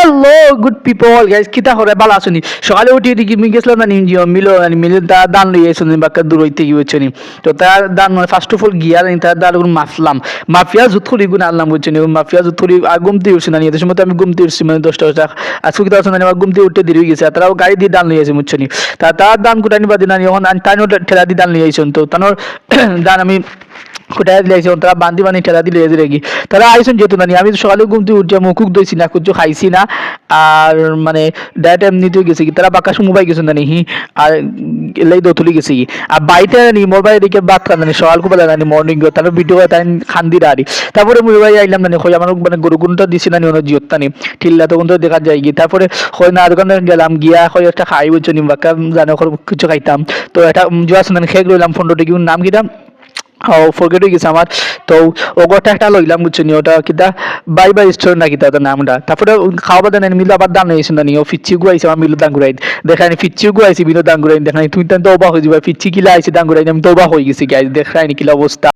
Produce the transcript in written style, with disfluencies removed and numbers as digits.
hello good people guys কিতা করে ভালো আছনি সকালে উঠি দেখি আমি গেছিলাম না নিঞ্জিও মিলে তার দান লই আইছনি বাক্কা দূর হইতে গিয়েছনি তো তার দান ফার্স্ট অফ অল গিয়া তার দান মাফলাম মাফিয়া জুথুরি গুণ আনলাম বুঝছনি মাফিয়া জুথুরি গুমতি উঠছি না এদের সময় আমি গুমতি উঠছি মানে 10টা আজকে কিতা আছে না আমার গুমতি উঠতে দেরি হয়ে গেছে তারাও গাড়ি দিয়ে দান লই আইছে বুঝছনি তার দান কুটানি বাদি না এখন তাইনো ঠেলা দিয়ে দান লই আইছন তো তানোর দান আমি কোথায় দিলাইছে তারা বান্দি বানি ঠেলা দিলে এদের রেগি তারা আইসন যেত না আমি সকালে ঘুমতে উঠছে মুখুক দইছি না কিছু খাইছি না আর মানে ডায়েট এমনিতেও গেছে কি তারা বাকাশ মোবাইল গেছে না হি আর এলাই দতুলি গেছে কি আর বাইতে নি মোর বাড়ি দিকে বাদ খান জানি সকাল কুবেলা জানি মর্নিং তার ভিডিও তাই খান্দি রাড়ি তারপরে মুই ভাই আইলাম না হয় আমার মানে গরু গুণটা দিছি না অন্য জিয়তানি ঠিল্লা তখন তো দেখা যায় কি তারপরে হয় না দোকানে গেলাম গিয়া হয় একটা খাই বুঝছো নি বাক্কা জানো কিছু খাইতাম তো এটা জোয়া শুনান খেয়ে রইলাম 15 টাকা নাম কিতাম ফরগেট হয়ে গেছে আমার তো ওটা একটা লইলাম বুঝছি ওটা কিতা বাই বাই স্টোর না কিতা ওটার নামটা তারপরে খাওয়া দাওয়া মিলে আবার দাম নিয়েছে না ও ফিচ্ছি গুয়াইছে আমার মিলো দান ঘুরাই দেখানি ফিচ্ছি গুয়াইছি বিনো দান ঘুরাই দেখানি তুমি তো অবাক হয়ে যাবে ফিচ্ছি কিলা আইছে দান ঘুরাই আমি তো অবাক হয়ে গেছি গাইজ দেখাই কিলা অবস্থা